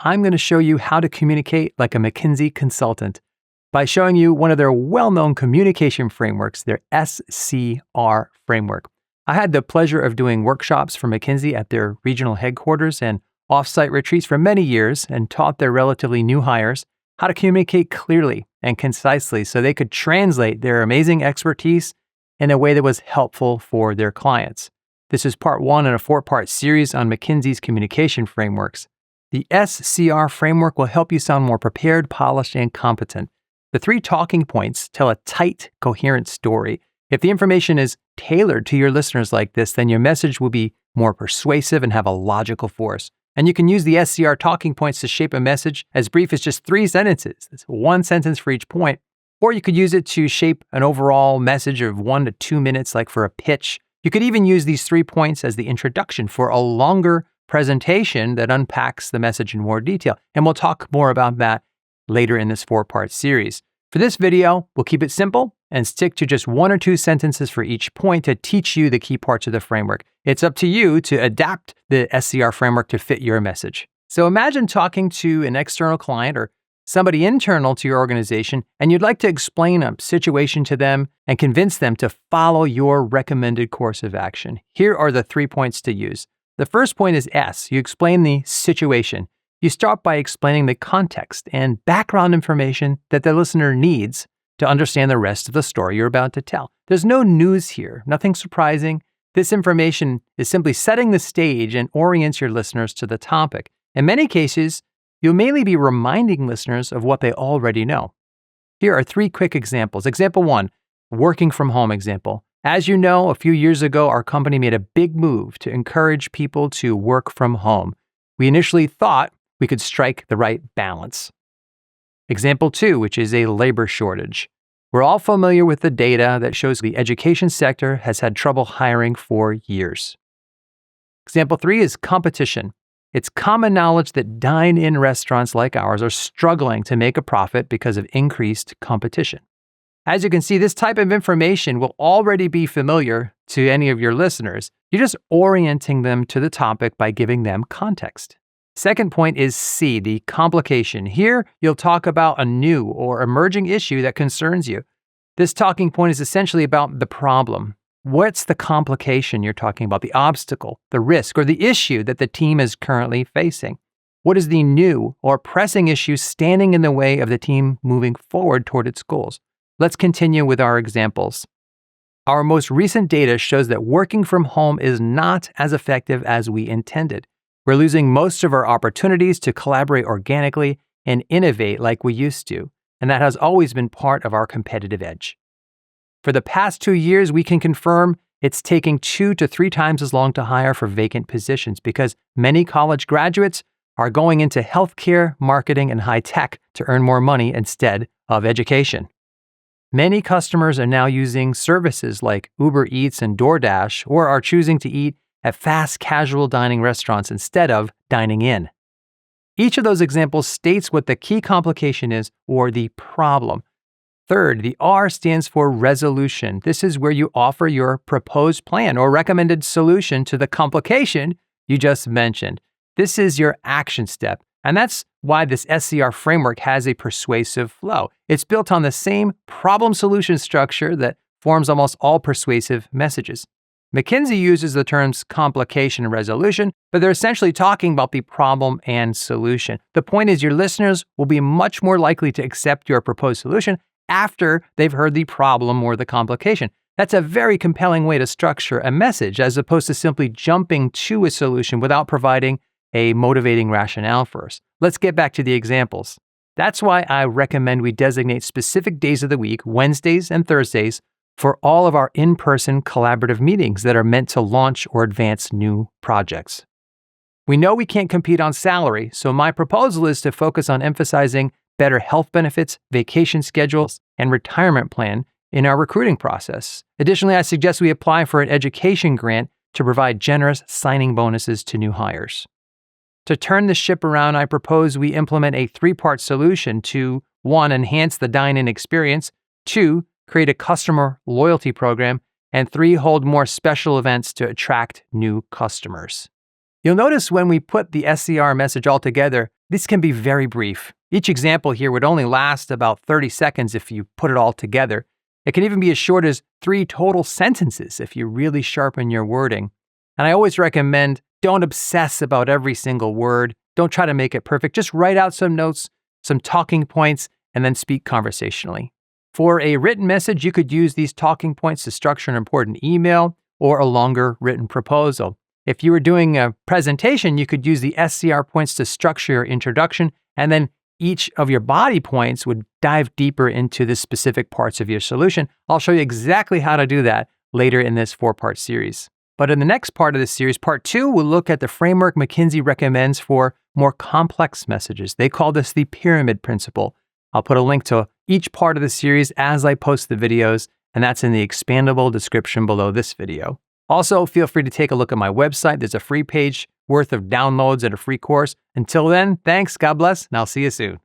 I'm going to show you how to communicate like a McKinsey consultant by showing you one of their well-known communication frameworks, their SCR framework. I had the pleasure of doing workshops for McKinsey at their regional headquarters and off-site retreats for many years and taught their relatively new hires how to communicate clearly and concisely so they could translate their amazing expertise in a way that was helpful for their clients. This is part one in a 4-part series on McKinsey's communication frameworks. The SCR framework will help you sound more prepared, polished, and competent. The 3 talking points tell a tight, coherent story. If the information is tailored to your listeners like this, then your message will be more persuasive and have a logical force. And you can use the SCR talking points to shape a message as brief as just 3 sentences. It's 1 sentence for each point. Or you could use it to shape an overall message of 1 to 2 minutes, like for a pitch. You could even use these 3 points as the introduction for a longer presentation that unpacks the message in more detail. And we'll talk more about that later in this 4-part series. For this video, we'll keep it simple and stick to just 1 or 2 sentences for each point to teach you the key parts of the framework. It's up to you to adapt the SCR framework to fit your message. So imagine talking to an external client or somebody internal to your organization, and you'd like to explain a situation to them and convince them to follow your recommended course of action. Here are the 3 points to use. The first point is S. You explain the situation. You start by explaining the context and background information that the listener needs to understand the rest of the story you're about to tell. There's no news here, nothing surprising. This information is simply setting the stage and orients your listeners to the topic. In many cases, you'll mainly be reminding listeners of what they already know. Here are 3 quick examples. Example 1, working from home example. As you know, a few years ago, our company made a big move to encourage people to work from home. We initially thought we could strike the right balance. Example 2, which is a labor shortage. We're all familiar with the data that shows the education sector has had trouble hiring for years. Example 3 is competition. It's common knowledge that dine-in restaurants like ours are struggling to make a profit because of increased competition. As you can see, this type of information will already be familiar to any of your listeners. You're just orienting them to the topic by giving them context. Second point is C, the complication. Here, you'll talk about a new or emerging issue that concerns you. This talking point is essentially about the problem. What's the complication you're talking about? The obstacle, the risk, or the issue that the team is currently facing? What is the new or pressing issue standing in the way of the team moving forward toward its goals? Let's continue with our examples. Our most recent data shows that working from home is not as effective as we intended. We're losing most of our opportunities to collaborate organically and innovate like we used to, and that has always been part of our competitive edge. For the past 2 years, we can confirm it's taking 2 to 3 times as long to hire for vacant positions because many college graduates are going into healthcare, marketing, and high tech to earn more money instead of education. Many customers are now using services like Uber Eats and DoorDash or are choosing to eat at fast casual dining restaurants instead of dining in. Each of those examples states what the key complication is or the problem. Third, the R stands for resolution. This is where you offer your proposed plan or recommended solution to the complication you just mentioned. This is your action step. And that's why this SCR framework has a persuasive flow. It's built on the same problem-solution structure that forms almost all persuasive messages. McKinsey uses the terms complication and resolution, but they're essentially talking about the problem and solution. The point is your listeners will be much more likely to accept your proposed solution after they've heard the problem or the complication. That's a very compelling way to structure a message as opposed to simply jumping to a solution without providing a motivating rationale first. Let's get back to the examples. That's why I recommend we designate specific days of the week, Wednesdays and Thursdays, for all of our in-person collaborative meetings that are meant to launch or advance new projects. We know we can't compete on salary, so my proposal is to focus on emphasizing better health benefits, vacation schedules, and retirement plan in our recruiting process. Additionally, I suggest we apply for an education grant to provide generous signing bonuses to new hires. To turn the ship around, I propose we implement a 3-part solution to 1, enhance the dine-in experience, 2, create a customer loyalty program, and 3, hold more special events to attract new customers. You'll notice when we put the SCR message all together, This can be very brief. Each example here would only last about 30 seconds if you put it all together. It can even be as short as 3 total sentences if you really sharpen your wording. And I always recommend don't obsess about every single word. Don't try to make it perfect. Just write out some notes, some talking points, and then speak conversationally. For a written message, you could use these talking points to structure an important email or a longer written proposal. If you were doing a presentation, you could use the SCR points to structure your introduction, and then each of your body points would dive deeper into the specific parts of your solution. I'll show you exactly how to do that later in this 4-part series. But in the next part of this series, part 2, we'll look at the framework McKinsey recommends for more complex messages. They call this the pyramid principle. I'll put a link to each part of the series as I post the videos, and that's in the expandable description below this video. Also, feel free to take a look at my website. There's a free page worth of downloads and a free course. Until then, thanks, God bless, and I'll see you soon.